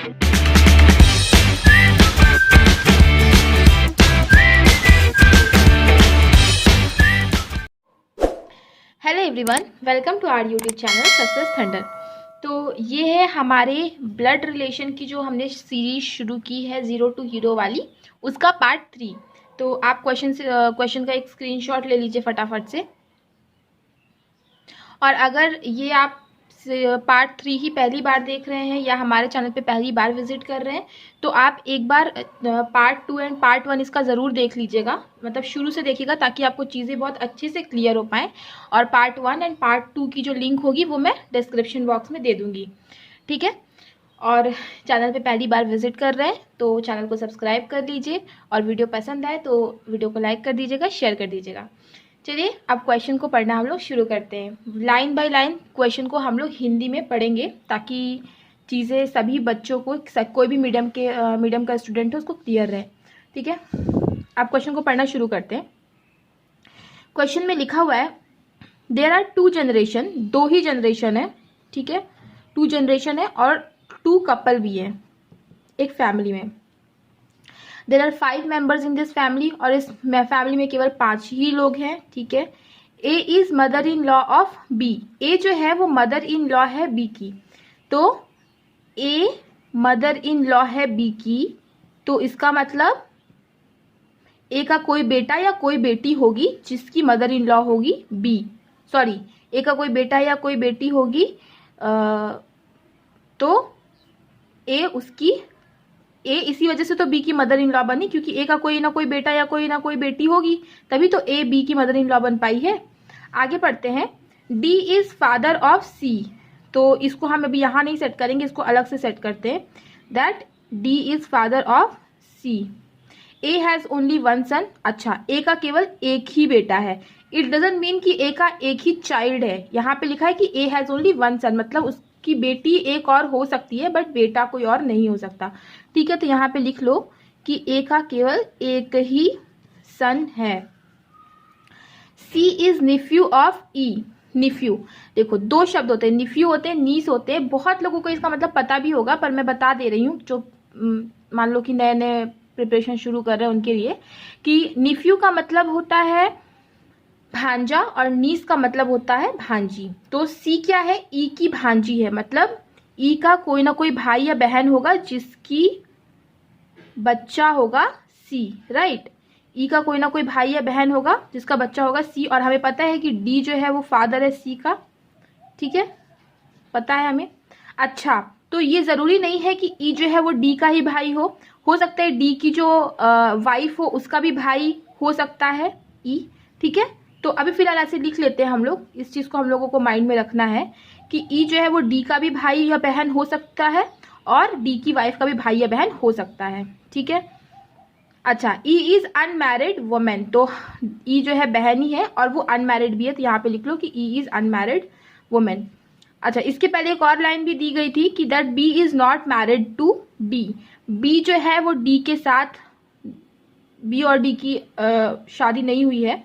Hello everyone, welcome to our YouTube channel success thunder. तो ये है हमारे ब्लड रिलेशन की जो हमने सीरीज शुरू की है 0 to हीरो वाली, उसका पार्ट 3। तो आप क्वेश्चन का एक स्क्रीनशॉट ले लीजिए फटाफट से। और अगर ये आप पार्ट 3 ही पहली बार देख रहे हैं या हमारे चैनल पे पहली बार विजिट कर रहे हैं तो आप एक बार पार्ट 2 एंड पार्ट 1 इसका ज़रूर देख लीजिएगा, मतलब शुरू से देखिएगा ताकि आपको चीज़ें बहुत अच्छे से क्लियर हो पाएँ। और पार्ट 1 एंड पार्ट 2 की जो लिंक होगी वो मैं डिस्क्रिप्शन बॉक्स में दे दूँगी, ठीक है। और चैनल पे पहली बार विजिट कर रहे हैं तो चैनल को सब्सक्राइब कर लीजिए, और वीडियो पसंद आए तो वीडियो को लाइक कर दीजिएगा, शेयर कर दीजिएगा। चलिए अब क्वेश्चन को पढ़ना हम लोग शुरू करते हैं। लाइन बाय लाइन क्वेश्चन को हम लोग हिंदी में पढ़ेंगे ताकि चीज़ें सभी बच्चों को, कोई भी मीडियम का स्टूडेंट है उसको क्लियर रहे, ठीक है। अब क्वेश्चन को पढ़ना शुरू करते हैं। क्वेश्चन में लिखा हुआ है देयर आर 2 जनरेशन, 2 ही जनरेशन है, ठीक है। 2 जनरेशन है और 2 कपल भी है एक फैमिली में। There are 5 members in this family, और इस फैमिली में केवल 5 ही लोग हैं, ठीक है। A is mother in law of B, A जो है वो मदर इन लॉ है बी की। तो ए मदर इन लॉ है बी की, तो इसका मतलब ए का कोई बेटा या कोई बेटी होगी जिसकी मदर इन लॉ होगी बी, सॉरी ए का कोई बेटा या कोई बेटी होगी तो ए इसी वजह से तो बी की मदर इन लॉ बनी, क्योंकि ए का कोई ना कोई बेटा या कोई ना कोई बेटी होगी, तभी तो ए बी की मदर इन लॉ बन पाई है। आगे पढ़ते हैं। डी इज फादर ऑफ सी, तो इसको हम अभी यहाँ नहीं सेट करेंगे, इसको अलग से सेट करते हैं। That D is father of C. A has only 1 son, अच्छा ए का केवल एक ही बेटा है। इट डजंट मीन कि ए का एक ही चाइल्ड है, यहाँ पे लिखा है कि ए हैज ओनली 1 सन, मतलब उसकी बेटी एक और हो सकती है बट बेटा कोई और नहीं हो सकता, ठीक है। तो यहाँ पे लिख लो कि ए का केवल एक ही सन है। सी is nephew of E, nephew देखो 2 शब्द होते हैं, निफ्यू होते हैं, नीस होते हैं। बहुत लोगों को इसका मतलब पता भी होगा पर मैं बता दे रही हूँ जो मान लो कि नए नए प्रिपरेशन शुरू कर रहे हैं उनके लिए, कि निफ्यू का मतलब होता है भांजा और नीस का मतलब होता है भांजी। तो सी क्या है, ई की भांजी है, मतलब ई का कोई ना कोई भाई या बहन होगा जिसकी बच्चा होगा सी, राइट। ई का कोई ना कोई भाई या बहन होगा जिसका बच्चा होगा सी, और हमें पता है कि डी जो है वो फादर है सी का, ठीक है, पता है हमें। अच्छा, तो ये जरूरी नहीं है कि ई जो है वो डी का ही भाई हो सकता है डी की जो वाइफ हो उसका भी भाई हो सकता है ई, ठीक है। तो अभी फिलहाल ऐसे लिख लेते हैं हम लोग, इस चीज को हम लोगों को माइंड में रखना है कि ई जो है वो डी का भी भाई या बहन हो सकता है और डी की वाइफ का भी भाई या बहन हो सकता है, ठीक है। अच्छा, ई इज अनमैरिड वुमेन, तो ई जो है बहन ही है और वो अनमैरिड भी है, तो यहाँ पे लिख लो कि ई इज अनमैरिड वुमेन। अच्छा, इसके पहले एक और लाइन भी दी गई थी कि that B is not married to D, B जो है वो डी के साथ, बी और डी की शादी नहीं हुई है,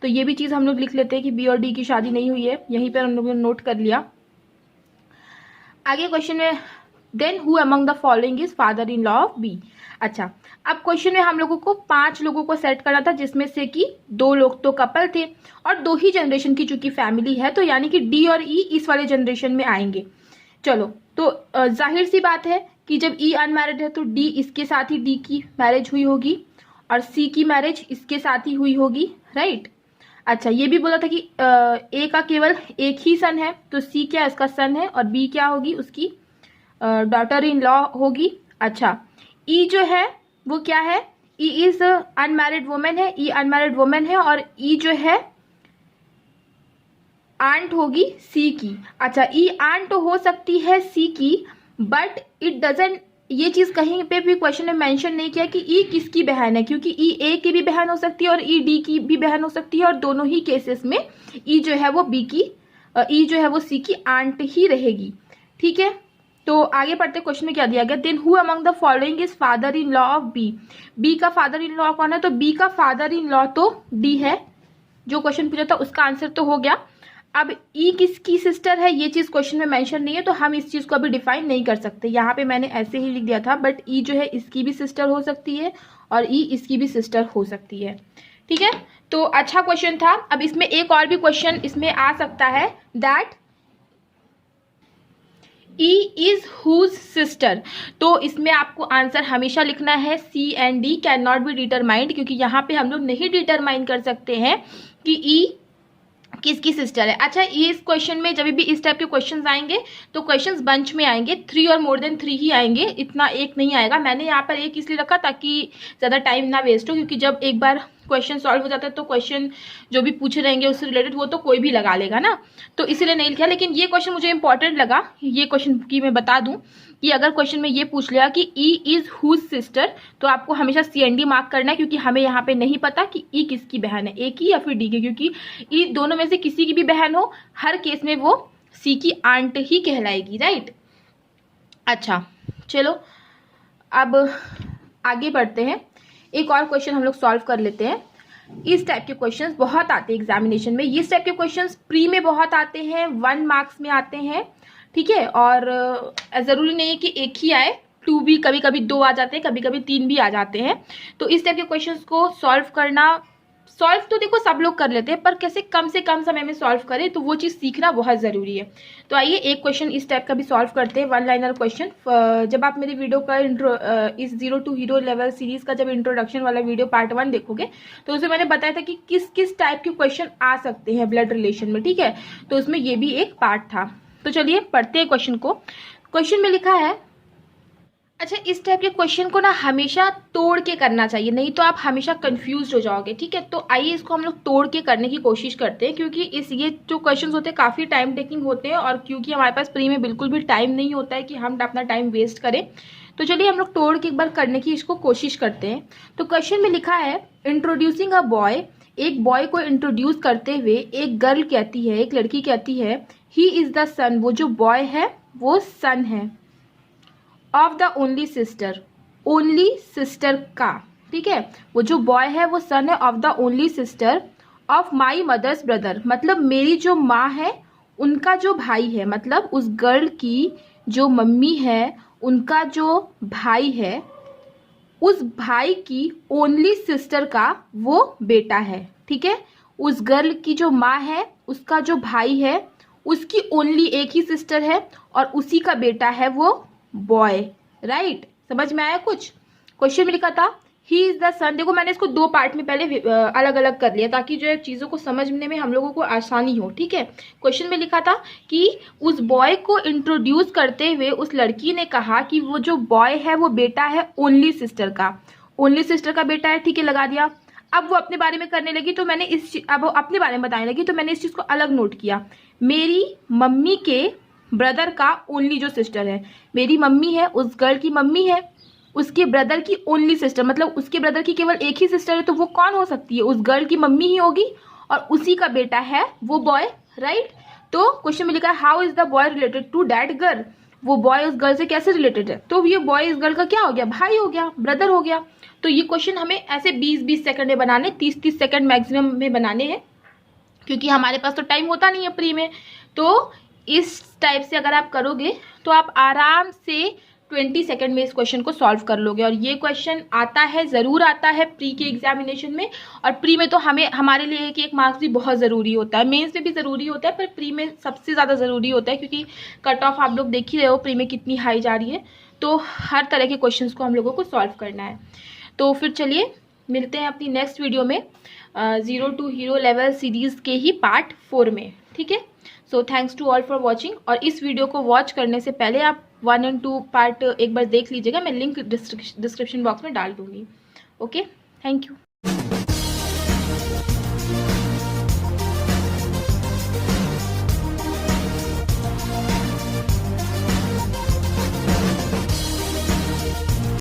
तो ये भी चीज हम लोग लिख लेते हैं कि बी और डी की शादी नहीं हुई है, यहीं पर हम लोगों ने नोट कर लिया। आगे क्वेश्चन में then who among the following is father in law of B. अच्छा, अब क्वेश्चन में हम लोगों को 5 लोगों को सेट करना था, जिसमें से कि 2 लोग तो कपल थे और 2 ही जनरेशन की चूंकि फैमिली है, तो यानी कि डी और ई इस वाले जनरेशन में आएंगे। चलो, तो जाहिर सी बात है कि जब ई अनमैरिड है तो डी इसके साथ ही डी की मैरिज हुई होगी और सी की मैरिज इसके साथ ही हुई होगी, राइट। अच्छा, ये भी बोला था कि ए का केवल एक ही सन है, तो सी क्या उसका सन है और बी क्या होगी उसकी डॉटर इन लॉ होगी। अच्छा, ई जो है वो क्या है, ई इज अनमैरिड वुमेन है, ई अनमैरिड वुमेन है और ई जो है आंट होगी सी की। अच्छा, ई आंट हो सकती है सी की, बट इट डजंट, ये चीज कहीं पे भी क्वेश्चन में मेंशन नहीं किया कि ई किसकी बहन है, क्योंकि ई ए की भी बहन हो सकती है और ई डी की भी बहन हो सकती है, और दोनों ही केसेस में ई जो है वो बी की, ई जो है वो सी की आंट ही रहेगी, ठीक है। तो आगे पढ़ते क्वेश्चन में क्या दिया गया, then who among the following is father in law of B. B का फादर इन लॉ कौन है, तो बी का फादर इन लॉ तो डी है, जो क्वेश्चन पूछा था उसका आंसर तो हो गया। अब ई किसकी सिस्टर है ये चीज़ क्वेश्चन में मेंशन नहीं है, तो हम इस चीज़ को अभी डिफाइन नहीं कर सकते। यहाँ पे मैंने ऐसे ही लिख दिया था, बट ई जो है इसकी भी सिस्टर हो सकती है और ई इसकी भी सिस्टर हो सकती है। ठीक है, तो अच्छा क्वेश्चन था। अब इसमें एक और भी क्वेश्चन इसमें आ सकता है, that E is whose sister. तो इसमें आपको आंसर हमेशा लिखना है C and D can not be determined, क्योंकि यहाँ पे हम लोग नहीं डिटरमाइन कर सकते हैं कि ई किसकी सिस्टर है। अच्छा, इस क्वेश्चन में जब भी इस टाइप के क्वेश्चंस आएंगे तो क्वेश्चंस बंच में आएंगे, 3 और मोर देन 3 ही आएंगे, इतना एक नहीं आएगा। मैंने यहाँ पर एक इसलिए रखा ताकि ज़्यादा टाइम ना वेस्ट हो, क्योंकि जब एक बार क्वेश्चन सॉल्व हो जाता है तो क्वेश्चन जो भी पूछे रहेंगे उससे रिलेटेड वो तो कोई भी लगा लेगा ना, तो इसीलिए नहीं लिखा। लेकिन ये क्वेश्चन मुझे इंपॉर्टेंट लगा, ये क्वेश्चन की मैं बता दूं कि अगर क्वेश्चन में ये पूछ लिया कि ई इज हुज सिस्टर, तो आपको हमेशा सी एंड डी मार्क करना है, क्योंकि हमें यहाँ पे नहीं पता कि ई किसकी बहन है, ए की या फिर डी की, क्योंकि ई दोनों में से किसी की भी बहन हो, हर केस में वो सी की आंट ही कहलाएगी, राइट। अच्छा चलो अब आगे बढ़ते हैं, एक और क्वेश्चन हम लोग सॉल्व कर लेते हैं। इस टाइप के क्वेश्चंस बहुत आते हैं एग्जामिनेशन में, इस टाइप के क्वेश्चंस प्री में बहुत आते हैं, 1 मार्क्स में आते हैं, ठीक है। और ज़रूरी नहीं है कि एक ही आए, 2 भी, कभी कभी 2 आ जाते हैं, कभी कभी 3 भी आ जाते हैं। तो इस टाइप के क्वेश्चंस को सॉल्व करना, सॉल्व तो देखो सब लोग कर लेते हैं, पर कैसे कम से कम समय में सॉल्व करें, तो वो चीज़ सीखना बहुत ज़रूरी है। तो आइए एक क्वेश्चन इस टाइप का भी सॉल्व करते हैं, 1 लाइनर क्वेश्चन। जब आप मेरी वीडियो का इस 0 to हीरो लेवल सीरीज़ का जब इंट्रोडक्शन वाला वीडियो पार्ट 1 देखोगे तो उसमें मैंने बताया था कि किस किस टाइप के क्वेश्चन आ सकते हैं ब्लड रिलेशन में, ठीक है। तो उसमें ये भी एक पार्ट था। तो चलिए पढ़ते हैं क्वेश्चन को। क्वेश्चन में लिखा है, अच्छा इस टाइप के क्वेश्चन को ना हमेशा तोड़ के करना चाहिए, नहीं तो आप हमेशा कंफ्यूज हो जाओगे, ठीक है। तो आइए इसको हम लोग तोड़ के करने की कोशिश करते हैं, क्योंकि ये जो क्वेश्चंस होते हैं काफ़ी टाइम टेकिंग होते हैं, और क्योंकि हमारे पास प्री में बिल्कुल भी टाइम नहीं होता है कि हम अपना टाइम वेस्ट करें। तो चलिए हम लोग तोड़ के एक बार करने की इसको कोशिश करते हैं। तो क्वेश्चन में लिखा है, इंट्रोड्यूसिंग अ बॉय, एक बॉय को इंट्रोड्यूस करते हुए एक गर्ल कहती है, एक लड़की कहती है, ही इज़ द सन, वो जो बॉय है वो सन है, of the only sister, only sister का, ठीक है। वो जो बॉय है वो सन है of the only sister of my mother's brother, मतलब मेरी जो माँ है उनका जो भाई है, मतलब उस गर्ल की जो मम्मी है उनका जो भाई है, उस भाई की ओनली सिस्टर का वो बेटा है, ठीक है। उस गर्ल की जो माँ है उसका जो भाई है उसकी ओनली एक ही सिस्टर है और उसी का बेटा है वो बॉय, राइट। समझ में आया कुछ। क्वेश्चन में लिखा था ही इज द सन, देखो मैंने इसको 2 पार्ट में पहले अलग अलग कर लिया ताकि जो है चीज़ों को समझने में हम लोगों को आसानी हो, ठीक है। क्वेश्चन में लिखा था कि उस बॉय को इंट्रोड्यूस करते हुए उस लड़की ने कहा कि वो जो बॉय है वो बेटा है ओनली सिस्टर का, ओनली सिस्टर का बेटा है, ठीक है, लगा दिया। अब वो अपने बारे में करने लगी, तो मैंने अब वो अपने बारे में बताने लगी, तो मैंने इस चीज़ को अलग नोट किया। मेरी मम्मी के ब्रदर का ओनली जो सिस्टर है, मेरी मम्मी है, उस गर्ल की मम्मी है, उसके ब्रदर की ओनली सिस्टर, मतलब उसके ब्रदर की केवल एक ही सिस्टर है, तो वो कौन हो सकती है, उस गर्ल की मम्मी ही होगी, और उसी का बेटा है वो बॉय, राइट। तो क्वेश्चन में लिखा है, how is the boy related to that girl, वो बॉय उस गर्ल से कैसे रिलेटेड है, तो ये बॉय इस गर्ल का क्या हो गया, भाई हो गया, ब्रदर हो गया। तो ये क्वेश्चन हमें ऐसे 20-20 सेकंड में बनाने, 30-30 सेकंड मैक्सिमम में बनाने हैं, क्योंकि हमारे पास तो टाइम होता नहीं है प्री में। तो इस टाइप से अगर आप करोगे तो आप आराम से 20 सेकंड में इस क्वेश्चन को सॉल्व कर लोगे। और ये क्वेश्चन आता है, ज़रूर आता है प्री के एग्जामिनेशन में, और प्री में तो हमारे लिए एक मार्क्स भी बहुत ज़रूरी होता है, मेंस में भी ज़रूरी होता है, पर प्री में सबसे ज़्यादा ज़रूरी होता है, क्योंकि कट ऑफ आप लोग देख ही रहे हो प्री में कितनी हाई जा रही है। तो हर तरह के क्वेश्चन को हम लोगों को सॉल्व करना है। तो फिर चलिए मिलते हैं अपनी नेक्स्ट वीडियो में 0 to हीरो लेवल सीरीज़ के ही पार्ट 4 में, ठीक है। So thanks to all for watching. और इस वीडियो को वॉच करने से पहले आप 1 और 2 पार्ट एक बार देख लीजिएगा, मैं लिंक डिस्क्रिप्शन बॉक्स में डाल दूँगी। Okay, thank you.